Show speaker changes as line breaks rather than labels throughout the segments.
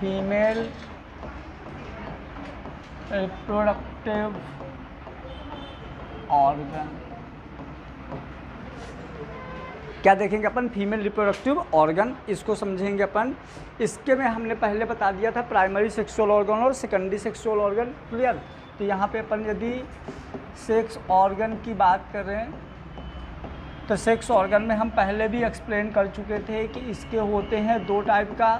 Female reproductive organ. क्या देखेंगे अपन? Female reproductive organ, इसको समझेंगे अपन। इसके में हमने पहले बता दिया था प्राइमरी सेक्सुअल ऑर्गन और सेकेंडरी सेक्सुअल ऑर्गन, क्लियर। तो यहाँ पे अपन यदि सेक्स ऑर्गन की बात करें तो सेक्स ऑर्गन में हम पहले भी एक्सप्लेन कर चुके थे कि इसके होते हैं दो टाइप का,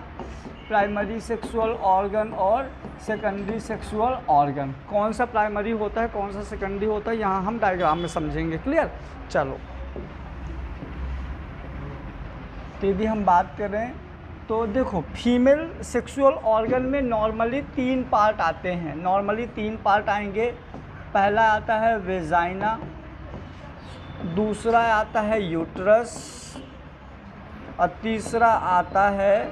प्राइमरी सेक्सुअल ऑर्गन और सेकेंडरी सेक्सुअल ऑर्गन। कौन सा प्राइमरी होता है, कौन सा सेकेंडरी होता है, यहाँ हम डायग्राम में समझेंगे, क्लियर। चलो, तो यदि हम बात करें तो देखो फीमेल सेक्सुअल ऑर्गन में नॉर्मली 3 पार्ट आते हैं, नॉर्मली 3 पार्ट आएंगे। पहला आता है वेजाइना, दूसरा आता है यूट्रस और तीसरा आता है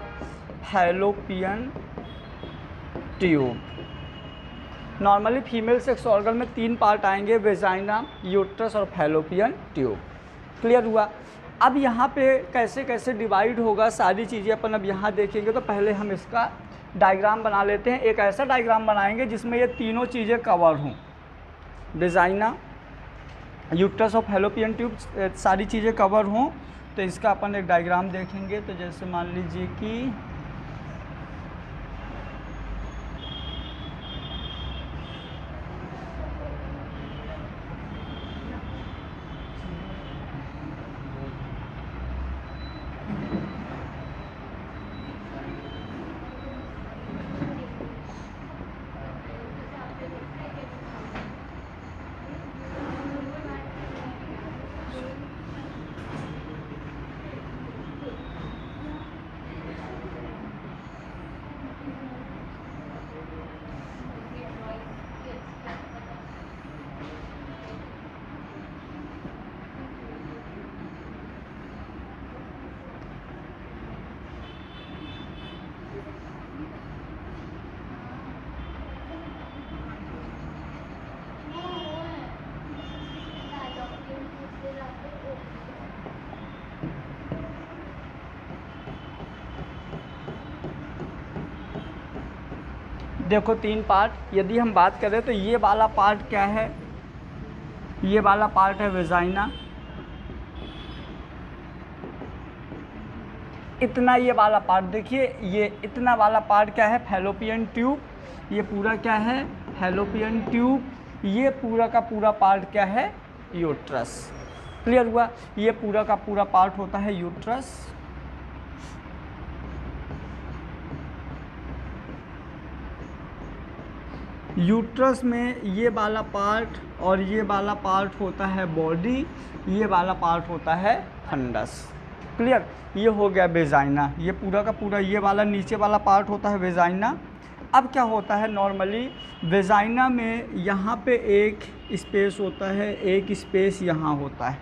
fallopian tube. Normally female sex organ में 3 पार्ट आएंगे, वेजाइना, यूट्रस और फैलोपियन ट्यूब, क्लियर हुआ। अब यहाँ पे कैसे कैसे डिवाइड होगा सारी चीज़ें अपन अब यहाँ देखेंगे। तो पहले हम इसका डायग्राम बना लेते हैं। एक ऐसा डायग्राम बनाएंगे जिसमें ये तीनों चीज़ें कवर हों, वेजाइना, यूट्रस और फैलोपियन ट्यूब, सारी चीज़ें कवर हों। तो इसका अपन एक डायग्राम देखेंगे। तो जैसे मान लीजिए कि देखो 3 पार्ट यदि हम बात करें तो ये वाला पार्ट क्या है, ये वाला पार्ट है वेजाइना, इतना ये वाला पार्ट देखिए, ये इतना वाला पार्ट क्या है, फैलोपियन ट्यूब। ये पूरा क्या है, फैलोपियन ट्यूब। ये पूरा का पूरा पार्ट क्या है, यूट्रस, क्लियर हुआ। ये पूरा का पूरा पार्ट होता है यूट्रस। यूट्रस में ये वाला पार्ट और ये वाला पार्ट होता है बॉडी, ये वाला पार्ट होता है फंडस, क्लियर। ये हो गया वेजाइना, ये पूरा का पूरा ये वाला नीचे वाला पार्ट होता है वेजाइना। अब क्या होता है, नॉर्मली वेजाइना में यहाँ पे एक स्पेस होता है, एक स्पेस यहाँ होता है,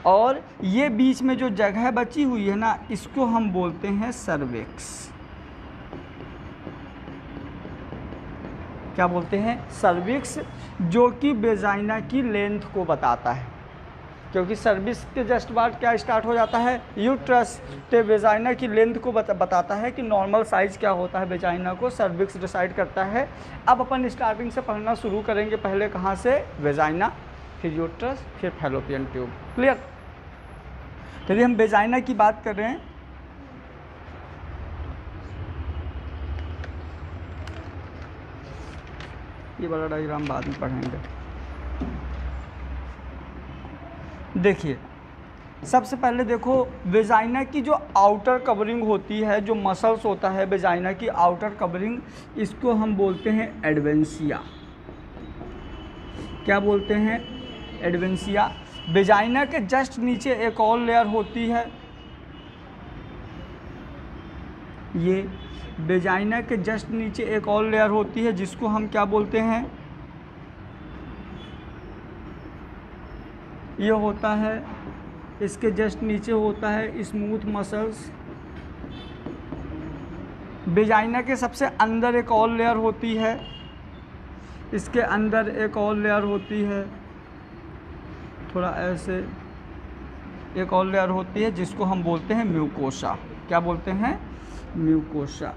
और ये बीच में जो जगह बची हुई है ना, इसको हम बोलते हैं सर्विक्स। क्या बोलते हैं, सर्विक्स, जो कि वेजाइना की लेंथ को बताता है, क्योंकि सर्विक्स के जस्ट बाद क्या स्टार्ट हो जाता है, यूट्रस। तो वेजाइना की लेंथ को बताता है कि नॉर्मल साइज़ क्या होता है वेजाइना को, सर्विक्स डिसाइड करता है। अब अपन स्टार्टिंग से पढ़ना शुरू करेंगे, पहले कहाँ से, वेजाइना, फिर यूट्रस, फिर फैलोपियन ट्यूब, क्लियर। यदि हम वेजाइना की बात कर रहे हैं, ये वाला डायग्राम बाद में पढ़ेंगे। देखिए सबसे पहले देखो वेजाइना की जो आउटर कवरिंग होती है, जो मसल्स होता है वेजाइना की आउटर कवरिंग, इसको हम बोलते हैं एडवेंसिया। क्या बोलते हैं, एडवेंसिया। वेजाइना के जस्ट नीचे एक और लेयर होती है, ये वेजाइना के जस्ट नीचे एक और लेयर होती है जिसको हम क्या बोलते हैं, ये होता है, इसके जस्ट नीचे होता है स्मूथ मसल्स। वेजाइना के सबसे अंदर एक और लेयर होती है, इसके अंदर एक और लेयर होती है, थोड़ा ऐसे एक और लेयर होती है जिसको हम बोलते हैं म्यूकोसा। क्या बोलते हैं, म्यूकोसा।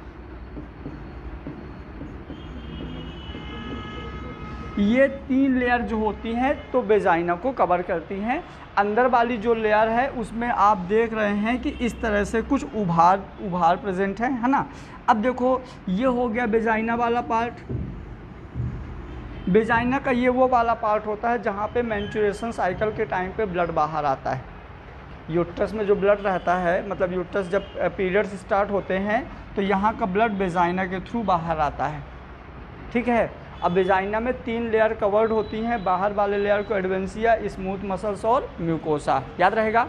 ये 3 लेयर जो होती हैं तो वेजाइना को कवर करती हैं। अंदर वाली जो लेयर है उसमें आप देख रहे हैं कि इस तरह से कुछ उभार प्रेजेंट है ना। अब देखो ये हो गया वेजाइना वाला पार्ट। वेजाइना का ये वो वाला पार्ट होता है जहाँ पे मेंस्ट्रुएशन साइकिल के टाइम पे ब्लड बाहर आता है। यूट्रस में जो ब्लड रहता है, मतलब यूट्रस जब पीरियड्स स्टार्ट होते हैं तो यहाँ का ब्लड वेजाइना के थ्रू बाहर आता है, ठीक है। अब वेजाइना में 3 लेयर कवर्ड होती हैं। बाहर वाले लेयर को एडवेंसिया, स्मूथ मसल्स और म्यूकोसा, याद रहेगा,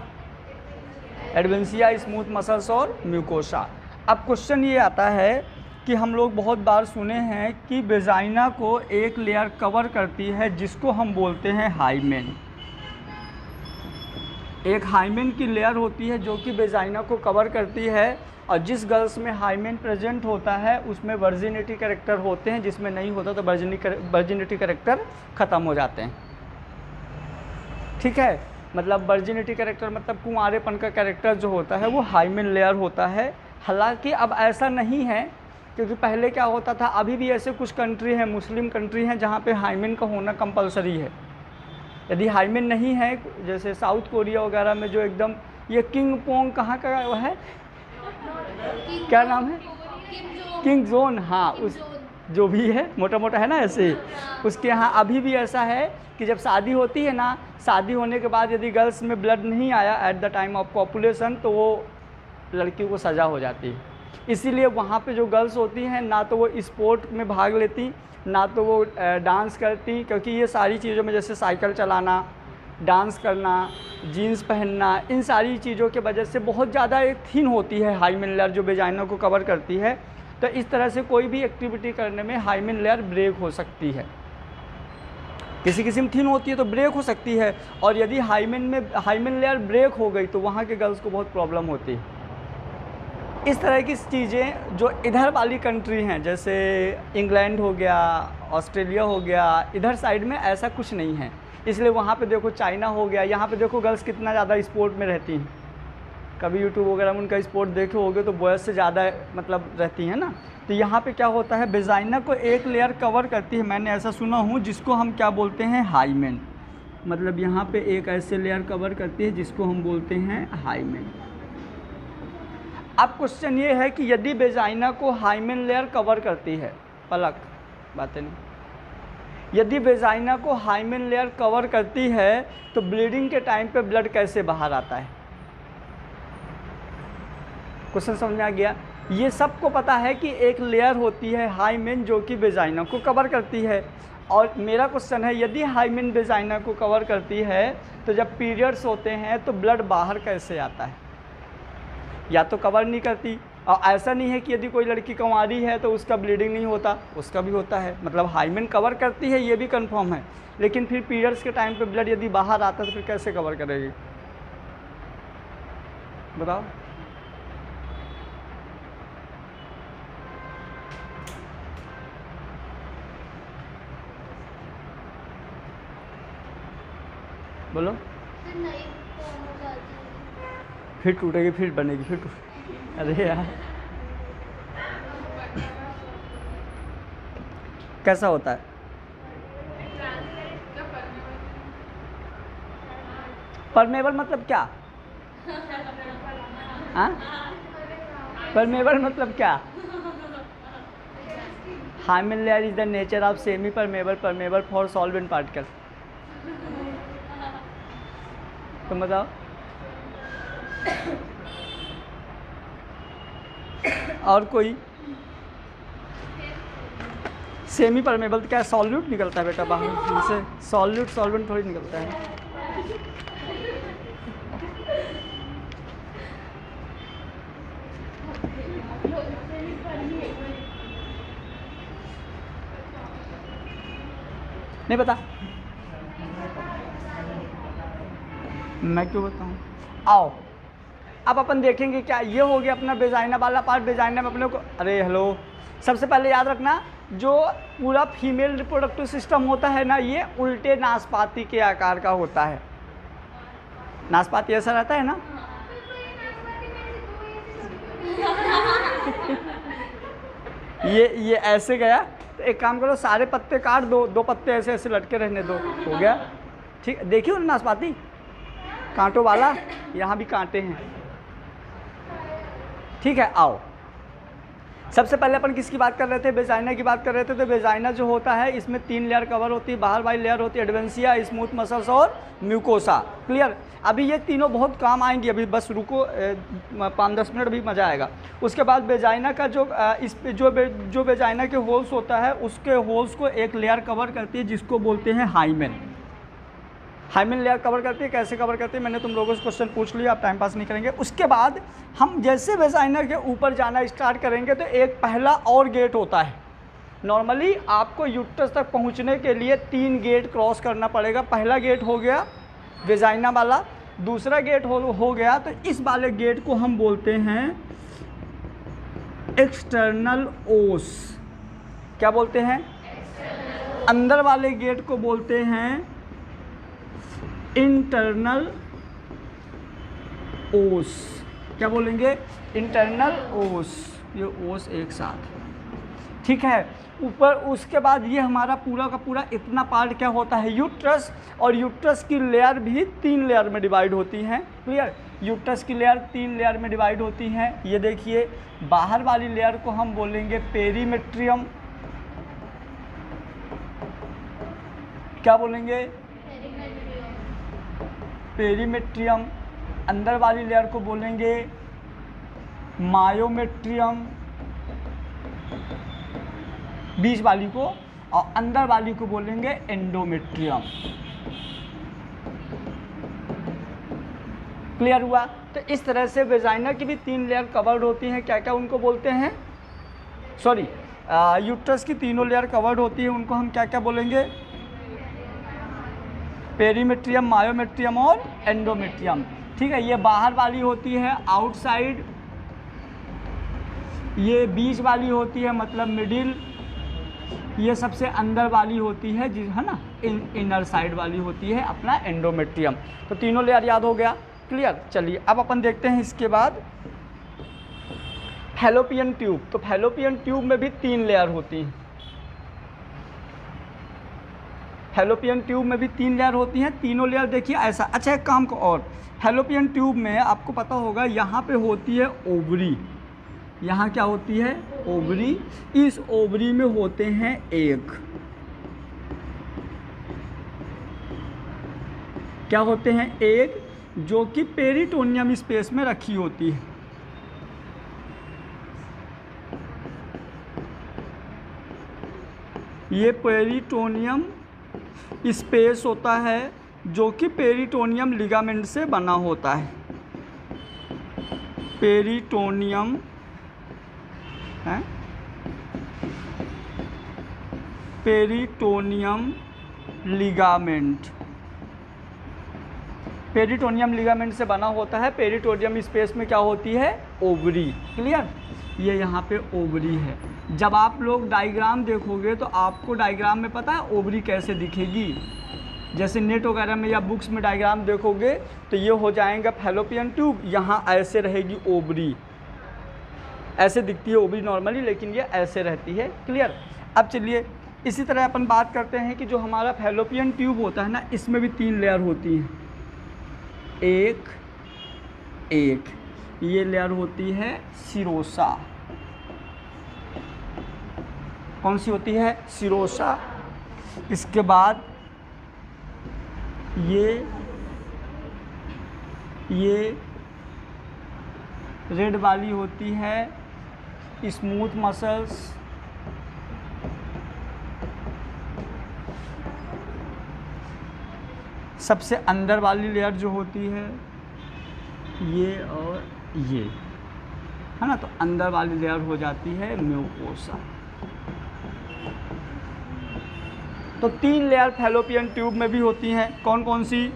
एडवेंसिया, स्मूथ मसल्स और म्यूकोसा। अब क्वेश्चन ये आता है कि हम लोग बहुत बार सुने हैं कि वेजाइना को एक लेयर कवर करती है जिसको हम बोलते हैं हाइमेन। एक हाइमेन की लेयर होती है जो कि वेजाइना को कवर करती है, और जिस गर्ल्स में हाइमेन प्रेजेंट होता है उसमें वर्जिनिटी कैरेक्टर होते हैं, जिसमें नहीं होता तो वर्जिनिटी कैरेक्टर ख़त्म हो जाते हैं, ठीक है। मतलब वर्जिनिटी कैरेक्टर मतलब कुंवारेपन का कैरेक्टर जो होता है वो हाइमेन लेयर होता है। हालांकि अब ऐसा नहीं है, क्योंकि पहले क्या होता था, अभी भी ऐसे कुछ कंट्री हैं, मुस्लिम कंट्री हैं, जहाँ पे हाइमेन का होना कंपलसरी है। यदि हाइमेन नहीं है, जैसे साउथ कोरिया वगैरह में जो एकदम, ये किंग पोंग कहाँ का वो है, क्या नाम है, किंग जोन, हाँ, उस जो भी है मोटा मोटा है ना, ऐसे उसके यहाँ अभी भी ऐसा है कि जब शादी होती है ना, शादी होने के बाद यदि गर्ल्स में ब्लड नहीं आया at the time of population तो वो लड़की को सज़ा हो जाती है। इसीलिए वहाँ पे जो गर्ल्स होती हैं ना तो वो स्पोर्ट में भाग लेती, ना तो वो डांस करती, क्योंकि ये सारी चीज़ों में जैसे साइकिल चलाना, डांस करना, जीन्स पहनना, इन सारी चीज़ों के वजह से बहुत ज़्यादा एक थिन होती है हाइमेन लेयर जो वेजाइना को कवर करती है। तो इस तरह से कोई भी एक्टिविटी करने में हाइमेन लेयर ब्रेक हो सकती है। किसी किस्म थिन होती है तो ब्रेक हो सकती है, और यदि हाइमेन लेयर ब्रेक हो गई तो वहाँ के गर्ल्स को बहुत प्रॉब्लम होती है। इस तरह की चीज़ें जो इधर वाली कंट्री हैं, जैसे इंग्लैंड हो गया, ऑस्ट्रेलिया हो गया, इधर साइड में ऐसा कुछ नहीं है। इसलिए वहाँ पे देखो चाइना हो गया, यहाँ पे देखो गर्ल्स कितना ज़्यादा स्पोर्ट में रहती हैं। कभी यूट्यूब वगैरह में उनका स्पोर्ट देखे होगे तो बॉयज़ से ज़्यादा मतलब रहती हैं ना। तो यहाँ पे क्या होता है, वेजाइना को एक लेयर कवर करती है, मैंने ऐसा सुना हूँ, जिसको हम क्या बोलते हैं, हाइमेन। मतलब यहाँ पे एक ऐसे लेयर कवर करती है जिसको हम बोलते हैं हाइमेन। अब क्वेश्चन ये है कि यदि वेजाइना को हाइमेन लेयर कवर करती है, पलक बातें नहीं, यदि वेजाइना को हाइमेन लेयर कवर करती है तो ब्लीडिंग के टाइम पे ब्लड कैसे बाहर आता है? क्वेश्चन समझ में आ गया? ये सबको पता है कि एक लेयर होती है हाइमेन जो कि वेजाइना को कवर करती है। और मेरा क्वेश्चन है, यदि हाइमेन वेजाइना को कवर करती है तो जब पीरियड्स होते हैं तो ब्लड बाहर कैसे आता है? या तो कवर नहीं करती, और ऐसा नहीं है कि यदि कोई लड़की कुंवारी है तो उसका ब्लीडिंग नहीं होता, उसका भी होता है। मतलब हाइमेन कवर करती है ये भी कंफर्म है, लेकिन फिर पीरियड्स के टाइम पे ब्लड यदि बाहर आता है तो फिर कैसे कवर करेगी, बताओ? बोलो। फिर टूटेगी, फिर बनेगी, फिर अरे यार कैसा होता है? परमेबल मतलब क्या? हाँ, परमेबल मतलब क्या? Hymen layer is the nature of semi permeable for solvent particle. तुम बताओ। और कोई? सेमी परमेबल तो क्या सॉल्यूट निकलता है बेटा बाहर से? सॉल्वेंट थोड़ी निकलता है। नहीं पता? मैं क्यों बताऊं? आओ अब अपन देखेंगे क्या ये हो गया अपना वेजाइना वाला पार्ट। वेजाइना में अपने को, अरे हेलो, सबसे पहले याद रखना जो पूरा फीमेल रिप्रोडक्टिव सिस्टम होता है ना, ये उल्टे नाशपाती के आकार का होता है। नाशपाती ऐसा रहता है ना, ये ऐसे गया, तो एक काम करो सारे पत्ते काट दो, 2 पत्ते ऐसे ऐसे लटके रहने दो, हो गया। ठीक, देखिए ना नाशपाती कांटों वाला, यहाँ भी कांटे हैं। ठीक है, आओ सबसे पहले अपन किसकी बात कर रहे थे, वेजाइना की बात कर रहे थे। तो वेजाइना जो होता है इसमें 3 लेयर कवर होती है, बाहर वाली लेयर होती है एडवेंसिया, स्मूथ मसल्स और म्यूकोसा। क्लियर, अभी ये तीनों बहुत काम आएंगी, अभी बस रुको 5-10 मिनट, अभी मज़ा आएगा। उसके बाद वेजाइना का जो वेजाइना के होल्स होता है, उसके होल्स को एक लेयर कवर करती है जिसको बोलते हैं हाइमेन। हाइमेन लेयर कवर करती है। कैसे कवर करती है, मैंने तुम लोगों से क्वेश्चन पूछ लिया, आप टाइम पास नहीं करेंगे। उसके बाद हम जैसे वेजाइना के ऊपर जाना स्टार्ट करेंगे तो एक पहला और गेट होता है। नॉर्मली आपको यूट्रस तक पहुंचने के लिए 3 गेट क्रॉस करना पड़ेगा। पहला गेट हो गया वेजाइना वाला, दूसरा गेट हो गया, तो इस वाले गेट को हम बोलते हैं एक्सटर्नल ओस। क्या बोलते हैं? अंदर वाले गेट को बोलते हैं इंटरनल ओस। क्या बोलेंगे? इंटरनल ओस। ये ओस एक साथ, ठीक है। ऊपर उसके बाद ये हमारा पूरा का पूरा इतना पार्ट क्या होता है, यूट्रस। और यूट्रस की लेयर भी 3 लेयर में डिवाइड होती हैं। क्लियर, यूट्रस की लेयर 3 लेयर में डिवाइड होती हैं। ये देखिए, बाहर वाली लेयर को हम बोलेंगे पेरीमेट्रियम। क्या बोलेंगे? पेरीमेट्रियम। अंदर वाली लेयर को बोलेंगे मायोमेट्रियम, बीच वाली को, और अंदर वाली को बोलेंगे एंडोमेट्रियम। क्लियर हुआ? तो इस तरह से वेजाइना की भी 3 लेयर कवर्ड होती हैं। क्या क्या उनको बोलते हैं? सॉरी, यूट्रस की तीनों लेयर कवर्ड होती है, उनको हम क्या क्या बोलेंगे? पेरीमेट्रियम, मायोमेट्रियम और एंडोमेट्रियम। ठीक है, ये बाहर वाली होती है आउटसाइड, ये बीच वाली होती है मतलब मिडिल, ये सबसे अंदर वाली होती है है ना, इनर साइड वाली होती है अपना एंडोमेट्रियम। तो तीनों लेयर याद हो गया। क्लियर, चलिए अब अपन देखते हैं इसके बाद फैलोपियन ट्यूब। तो फैलोपियन ट्यूब में भी 3 लेयर होती हैं। फैलोपियन ट्यूब में भी 3 लेयर होती हैं। तीनों लेयर देखिए ऐसा। अच्छा, एक काम को और, फैलोपियन ट्यूब में आपको पता होगा यहाँ पे होती है ओवरी। यहाँ क्या होती है? ओवरी। इस ओवरी में होते हैं एग। क्या होते हैं? एग, जो कि पेरिटोनियम स्पेस में रखी होती है। ये पेरिटोनियम स्पेस होता है जो कि पेरिटोनियम लिगामेंट से बना होता है। पेरिटोनियम है, पेरिटोनियम लिगामेंट, पेरिटोनियम लिगामेंट से बना होता है। पेरिटोनियम स्पेस में क्या होती है? ओवरी। क्लियर, ये यहाँ पे ओवरी है। जब आप लोग डायग्राम देखोगे तो आपको डायग्राम में पता है ओवरी कैसे दिखेगी। जैसे नेट वगैरह में या बुक्स में डायग्राम देखोगे तो ये हो जाएगा फैलोपियन ट्यूब, यहाँ ऐसे रहेगी ओवरी, ऐसे दिखती है ओवरी नॉर्मली, लेकिन ये ऐसे रहती है। क्लियर। अब चलिए इसी तरह अपन बात करते हैं कि जो हमारा फैलोपियन ट्यूब होता है ना, इसमें भी 3 लेयर होती हैं। एक ये लेयर होती है सिरोसा। कौन सी होती है? सिरोसा। इसके बाद ये रेड वाली होती है स्मूथ मसल्स। सबसे अंदर वाली लेयर जो होती है ये और ये, है ना, तो अंदर वाली लेयर हो जाती है म्यूकोसा। तो 3 लेयर फैलोपियन ट्यूब में भी होती हैं। कौन कौन सी?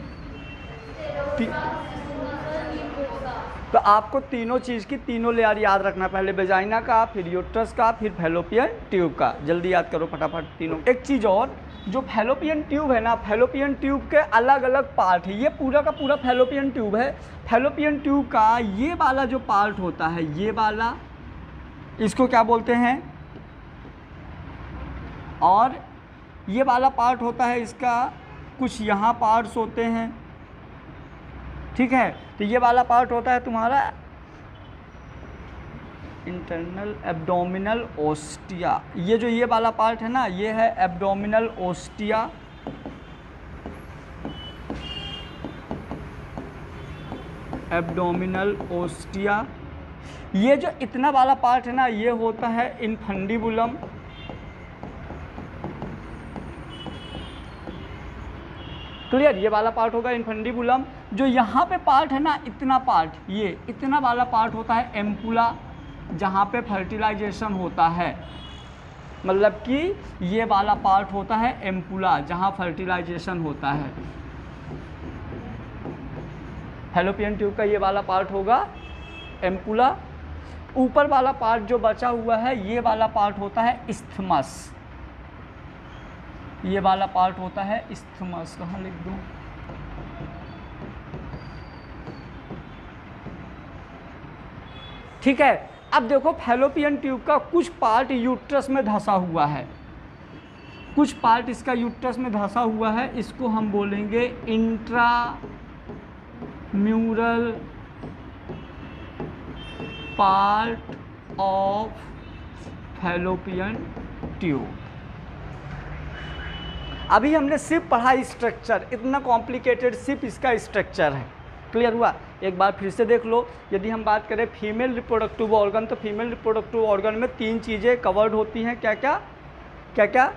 तो आपको तीनों चीज़ की तीनों लेयर याद रखना, पहले वेजाइना का, फिर यूट्रस का, फिर फैलोपियन ट्यूब का। जल्दी याद करो फटाफट तीनों। एक चीज़ और, जो फैलोपियन ट्यूब है ना, फैलोपियन ट्यूब के अलग अलग पार्ट है। ये पूरा का पूरा फैलोपियन ट्यूब है। फैलोपियन ट्यूब का ये वाला जो पार्ट होता है, ये वाला, इसको क्या बोलते हैं? और ये वाला पार्ट होता है इसका, कुछ यहाँ पार्ट्स होते हैं, ठीक है। तो ये वाला पार्ट होता है तुम्हारा इंटरनल एब्डोमिनल ओस्टिया। ये जो ये वाला पार्ट है ना, ये है एब्डोमिनल ओस्टिया। Abdominal ostia. ये जो इतना वाला पार्ट है ना, ये होता है इनफंडिबुलम। क्लियर, ये वाला पार्ट होगा इनफंडिबुलम। जो यहाँ पे पार्ट है ना, इतना पार्ट, ये इतना वाला पार्ट होता है एम्पुला, जहाँ पे फर्टिलाइजेशन होता है। मतलब कि ये वाला पार्ट होता है एम्पुला, जहाँ फर्टिलाइजेशन होता है। फैलोपियन ट्यूब का ये वाला पार्ट होगा एम्पुला। ऊपर वाला पार्ट जो बचा हुआ है, ये वाला पार्ट होता है इस्थमस। ये वाला पार्ट होता है इस्थमस। कहाँ लिख दूँ? ठीक है। अब देखो, फैलोपियन ट्यूब का कुछ पार्ट यूट्रस में धंसा हुआ है, कुछ पार्ट इसका यूट्रस में धंसा हुआ है। इसको हम बोलेंगे intra mural part of fallopian tube. अभी हमने सिर्फ पढ़ा स्ट्रक्चर, इतना कॉम्प्लिकेटेड सिर्फ इसका स्ट्रक्चर है। क्लियर हुआ? एक बार फिर से देख लो। यदि हम बात करें फीमेल रिप्रोडक्टिव ऑर्गन, तो फीमेल रिप्रोडक्टिव ऑर्गन में 3 चीज़ें कवर्ड होती हैं। क्या क्या? क्या क्या?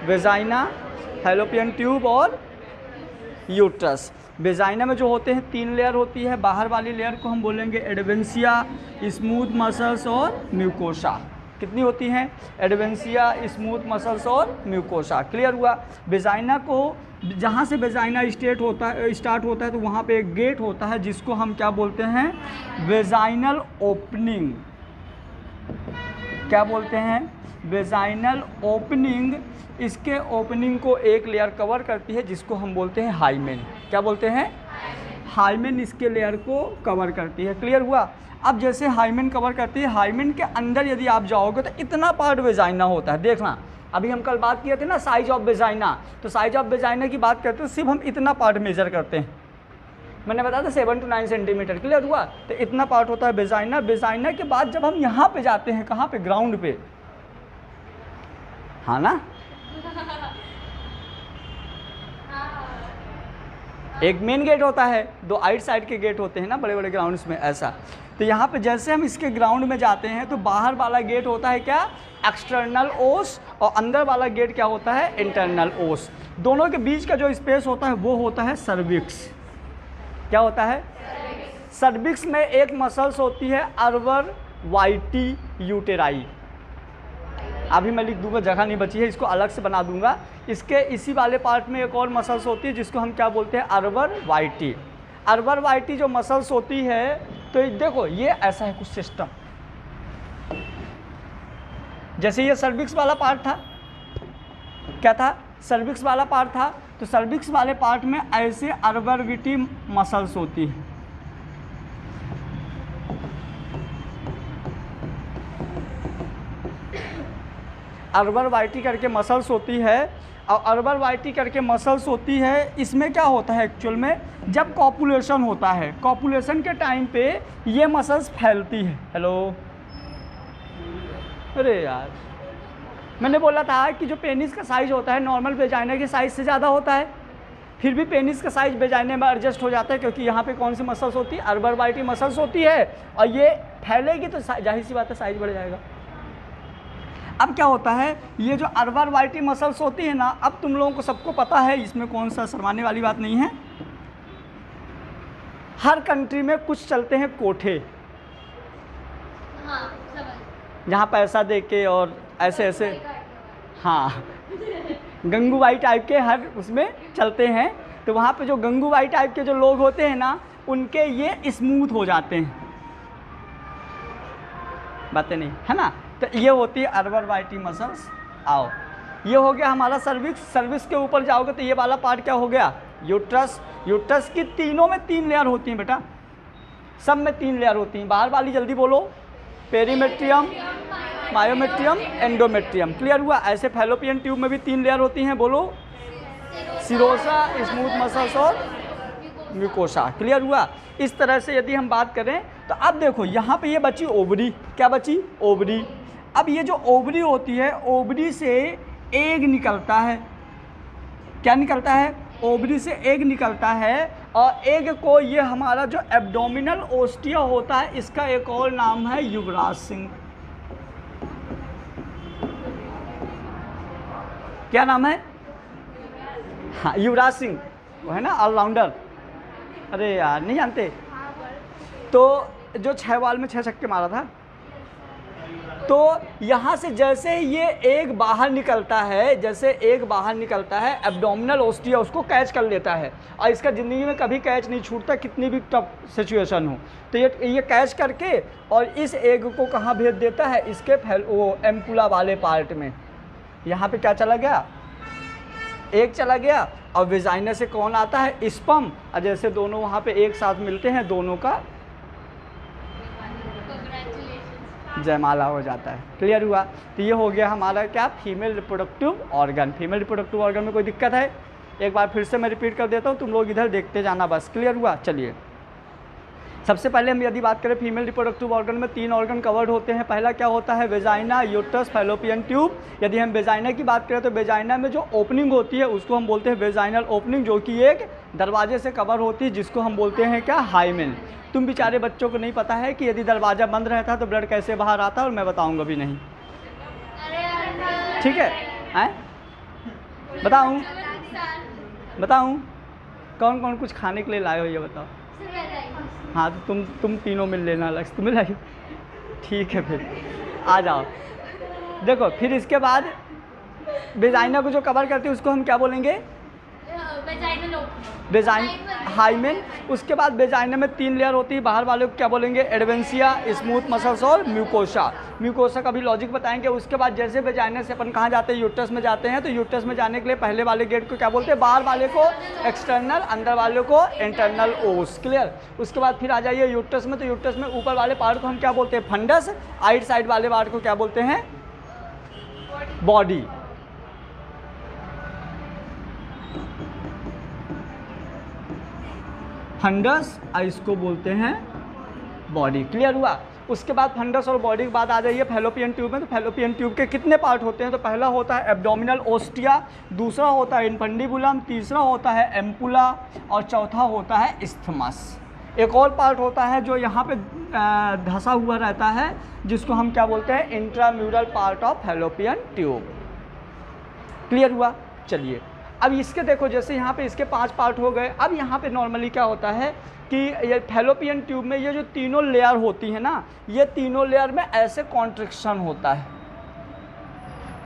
वेजाइना, फैलोपियन ट्यूब और यूट्रस। वेजाइना में जो होते हैं 3 लेयर होती है। बाहर वाली लेयर को हम बोलेंगे एडवेंसिया, स्मूथ मसल्स और म्यूकोसा। कितनी होती हैं? एडवेंसिया, स्मूथ मसल्स और म्यूकोसा। क्लियर हुआ? वेजाइना को, जहाँ से वेजाइना स्टार्ट होता है तो वहाँ पे एक गेट होता है, जिसको हम क्या बोलते हैं? Vaginal opening. क्या बोलते हैं? Vaginal opening. इसके ओपनिंग को एक लेयर कवर करती है, जिसको हम बोलते हैं हाइमेन। क्या बोलते हैं? हाइमेन इसके लेयर को कवर करती है। क्लियर हुआ? अब जैसे हाइमेन कवर करती है, हाइमेन के अंदर यदि आप जाओगे तो इतना पार्ट वेजाइना होता है। देखना, अभी हम कल बात किए थे ना साइज ऑफ वेजाइना, तो साइज ऑफ वेजाइना की बात करते हैं, सिर्फ हम इतना पार्ट मेजर करते हैं। मैंने बताया था 7 to 9 सेंटीमीटर। क्लियर हुआ? तो इतना पार्ट होता है वेजाइना। वेजाइना के बाद जब हम यहाँ पे जाते हैं, कहाँ पे? ग्राउंड पे। हाँ ना? एक मेन गेट होता है, 2 आइट साइड के गेट होते हैं ना बड़े बड़े ग्राउंड्स में, ऐसा। तो यहाँ पे जैसे हम इसके ग्राउंड में जाते हैं, तो बाहर वाला गेट होता है क्या? एक्सटर्नल ओस, और अंदर वाला गेट क्या होता है? इंटरनल ओस। दोनों के बीच का जो स्पेस होता है वो होता है सर्विक्स। क्या होता है? सर्विक्स में एक मसल्स होती है अर्बर वाइटी यूटेराई। अभी मैं लिख दूंगा, जगह नहीं बची है, इसको अलग से बना दूंगा। इसके इसी वाले पार्ट में एक और मसल्स होती है, जिसको हम क्या बोलते हैं? अर्बर वाइटी। अर्बर वाइटी जो मसल्स होती है, तो देखो ये ऐसा है कुछ सिस्टम। जैसे ये सर्विक्स वाला पार्ट था, क्या था? सर्विक्स वाला पार्ट था। तो सर्विक्स वाले पार्ट में ऐसे अर्बर वाइटी मसल्स होती है। अर्बर वाइटी करके मसल्स होती है, और अर्बर वाइटी करके मसल्स होती है। इसमें क्या होता है एक्चुअल में? जब कॉपुलेशन होता है, कॉपुलेशन के टाइम पे ये मसल्स फैलती है। हेलो, अरे यार, मैंने बोला था कि जो पेनिस का साइज होता है नॉर्मल वेजाइना के साइज से ज़्यादा होता है, फिर भी पेनिस का साइज वेजाइना में एडजस्ट हो जाता है, क्योंकि यहाँ पे कौन सी मसल्स होती है? अर्बर वाइटी मसल्स होती है, और ये फैलेगी तो जाहिर सी बात है साइज बढ़ जाएगा। अब क्या होता है? ये जो अर्बर वाइटी मसल्स होती है ना, अब तुम लोगों को सबको पता है, इसमें कौन सा शर्माने वाली बात नहीं है। हर कंट्री में कुछ चलते हैं कोठे,
हाँ,
जहाँ पैसा दे के और ऐसे ऐसे, हाँ, गंगूबाई टाइप के हर उसमें चलते हैं। तो वहाँ पे जो गंगूबाई टाइप के जो लोग होते हैं ना, उनके ये स्मूथ हो जाते हैं। बातें नहीं है ना? तो ये होती है अर्बर वाइटी मसल्स। आओ, ये हो गया हमारा सर्विक्स। सर्विक्स के ऊपर जाओगे तो ये वाला पार्ट क्या हो गया? यूट्रस। यूट्रस की तीनों में 3 लेयर होती हैं बेटा, सब में 3 लेयर होती हैं। बाहर वाली जल्दी बोलो। Perimetrium, myometrium, endometrium. क्लियर हुआ? ऐसे फैलोपियन ट्यूब में भी 3 लेयर होती हैं, बोलो, सिरोसा, स्मूथ मसल्स और म्यूकोसा। क्लियर हुआ? इस तरह से यदि हम बात करें तो अब देखो यहाँ पे ये बची ओवरी। क्या बची? ओवरी। अब ये जो ओवरी होती है, ओवरी से एग निकलता है। क्या निकलता है? ओवरी से एग निकलता है, और एग को ये हमारा जो एब्डोमिनल ओस्टिया होता है, इसका एक और नाम है युवराज सिंह। क्या नाम है? हाँ, युवराज सिंह, वो है ना ऑलराउंडर। अरे यार नहीं जानते? तो जो 6 बॉल में 6 छक्के मारा था। तो यहाँ से जैसे ये एग बाहर निकलता है, जैसे एग बाहर निकलता है, एब्डोमिनल ओस्टिया उसको कैच कर लेता है, और इसका ज़िंदगी में कभी कैच नहीं छूटता, कितनी भी टफ सिचुएशन हो। तो ये कैच करके और इस एग को कहाँ भेज देता है? इसके वो एम्पुला वाले पार्ट में। यहाँ पे क्या चला गया? एग चला गया, और वेजाइना से कौन आता है? स्पर्म। और जैसे दोनों वहाँ पे एक साथ मिलते हैं, दोनों का जयमाला हो जाता है। क्लियर हुआ? तो ये हो गया हमारा क्या? Female reproductive organ. Female reproductive organ में कोई दिक्कत है? एक बार फिर से मैं रिपीट कर देता हूँ, तुम लोग इधर देखते जाना बस। क्लियर हुआ? चलिए, सबसे पहले हम यदि बात करें फीमेल रिप्रोडक्टिव ऑर्गन में 3 ऑर्गन कवर्ड होते हैं। पहला क्या होता है? Vagina, uterus, fallopian tube. यदि हम वेजाइना की बात करें तो वेजाइना में जो ओपनिंग होती है उसको हम बोलते हैं वेजाइनल ओपनिंग, जो कि एक दरवाजे से कवर होती है, जिसको हम बोलते हैं क्या? हाइमेन। तुम बेचारे बच्चों को नहीं पता है कि यदि दरवाज़ा बंद रहता तो ब्लड कैसे बाहर आता, और मैं बताऊँगा भी नहीं। ठीक है? बताऊँ? कौन कौन कुछ खाने के लिए लाए हो ये बताओ। हाँ, तो तुम तीनों मिल लेना, अलग तुम्हें लाइए। ठीक है, फिर आ जाओ। देखो, फिर इसके बाद वेजाइना को जो कवर करती है उसको हम क्या बोलेंगे? वेजाइन, हाइमेन। उसके बाद वेजाइना में 3 लेयर होती है, बाहर वाले को क्या बोलेंगे? एडवेंसिया, स्मूथ मसल्स और म्यूकोसा। म्यूकोसा का भी लॉजिक बताएंगे। उसके बाद जैसे वेजाइना से अपन कहाँ जाते हैं? यूट्रस में जाते हैं। तो यूट्रस में जाने के लिए पहले वाले गेट को क्या बोलते हैं? बाहर वाले को एक्सटर्नल, अंदर वाले को इंटरनल ओस। क्लियर? उसके बाद फिर आ जाइए यूट्रस में। तो यूट्रस में ऊपर वाले पार्ट को हम क्या बोलते हैं? फंडस। आइट साइड वाले पार्ट को क्या बोलते हैं? बॉडी। फंडस, इसको बोलते हैं बॉडी। क्लियर हुआ? उसके बाद फंडस और बॉडी के बाद आ जाइए फैलोपियन ट्यूब में। तो फैलोपियन ट्यूब के कितने पार्ट होते हैं? तो पहला होता है एब्डोमिनल ओस्टिया, दूसरा होता है इनफंडिबुलम, तीसरा होता है एम्पुला, और चौथा होता है इस्थमस। एक और पार्ट होता है जो यहाँ पे धंसा हुआ रहता है, जिसको हम क्या बोलते हैं? Intramural part of fallopian tube. Clear हुआ? चलिए, अब इसके देखो, जैसे यहाँ पे इसके 5 पार्ट हो गए। अब यहाँ पे नॉर्मली क्या होता है कि ये फैलोपियन ट्यूब में ये जो तीनों लेयर होती है ना, ये तीनों लेयर में ऐसे कॉन्ट्रैक्शन होता है,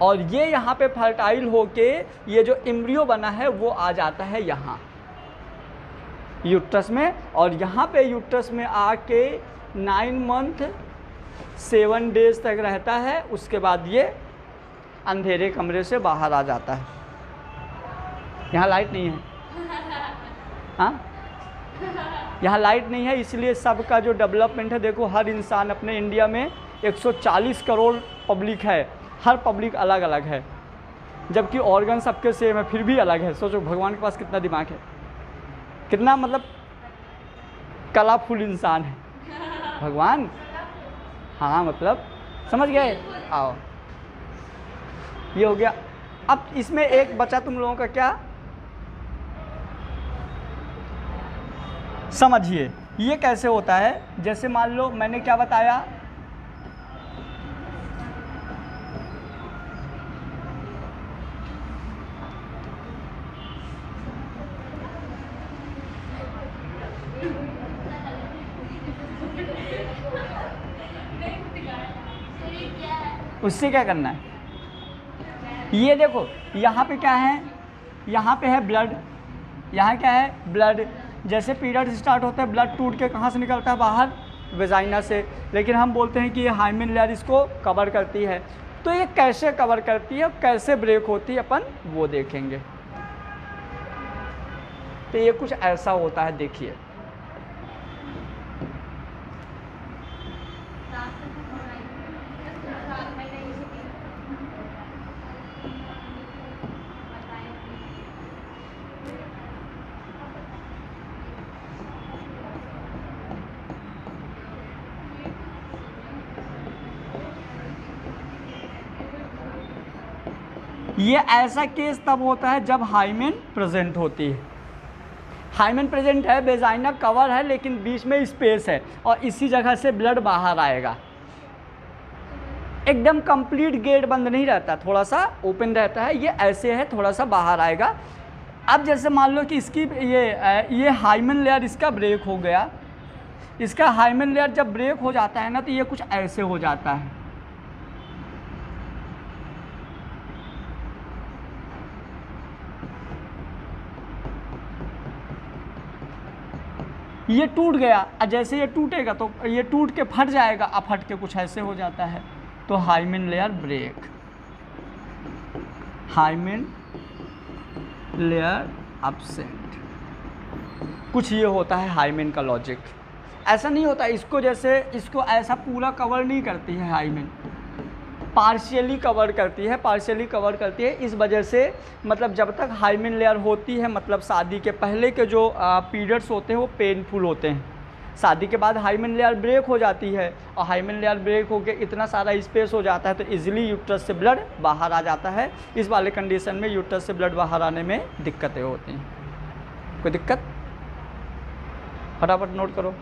और ये यहाँ पे फर्टाइल होके ये जो एम्ब्रियो बना है वो आ जाता है यहाँ यूट्रस में, और यहाँ पे यूट्रस में आके 9 मंथ 7 डेज तक रहता है। उसके बाद ये अंधेरे कमरे से बाहर आ जाता है। यहाँ लाइट नहीं है, हाँ, यहाँ लाइट नहीं है, इसलिए सबका जो डेवलपमेंट है, देखो हर इंसान अपने इंडिया में 140 करोड़ पब्लिक है, हर पब्लिक अलग अलग है, जबकि ऑर्गन सबके सेम है, फिर भी अलग है। सोचो भगवान के पास कितना दिमाग है, कितना मतलब कलाफुल इंसान है भगवान। हाँ, मतलब समझ गए? आओ, ये हो गया। अब इसमें एक बचा तुम लोगों का, क्या समझिए ये कैसे होता है। जैसे मान लो मैंने क्या बताया, उससे क्या करना है? ये देखो यहाँ पे क्या है? यहाँ पे है ब्लड, यहाँ क्या है? ब्लड। जैसे पीरियड स्टार्ट होता है, ब्लड टूट के कहाँ से निकलता है? बाहर, वेजाइना से। लेकिन हम बोलते हैं कि ये हाइमेन लेयर इसको कवर करती है। तो ये कैसे कवर करती है, कैसे ब्रेक होती है, अपन वो देखेंगे। तो ये कुछ ऐसा होता है, देखिए। ये ऐसा केस तब होता है जब हाइमेन प्रेजेंट होती है। हाइमेन प्रेजेंट है, वेजाइना कवर है, लेकिन बीच में स्पेस है और इसी जगह से ब्लड बाहर आएगा। एकदम कंप्लीट गेट बंद नहीं रहता, थोड़ा सा ओपन रहता है। ये ऐसे है, थोड़ा सा बाहर आएगा। अब जैसे मान लो कि इसकी ये हाइमेन लेयर इसका ब्रेक हो गया। इसका हाइमेन लेयर जब ब्रेक हो जाता है ना, तो ये कुछ ऐसे हो जाता है। ये टूट गया, जैसे ये टूटेगा तो ये टूट के फट जाएगा, अब फट के कुछ ऐसे हो जाता है, तो hymen layer break, hymen layer absent. कुछ ये होता है हाइमेन का लॉजिक। ऐसा नहीं होता, इसको जैसे इसको ऐसा पूरा कवर नहीं करती है हाइमेन, पार्शियली कवर करती है, पार्शियली कवर करती है। इस वजह से मतलब जब तक हाइमेन लेयर होती है, मतलब शादी के पहले के जो पीरियड्स होते हैं वो पेनफुल होते हैं। शादी के बाद हाइमेन लेयर ब्रेक हो जाती है और हाइमेन लेयर ब्रेक होकर इतना सारा स्पेस हो जाता है तो इजीली यूट्रस से ब्लड बाहर आ जाता है। इस वाले कंडीशन में यूट्रस से ब्लड बाहर आने में दिक्कतें होती हैं। कोई दिक्कत? फटाफट नोट करो।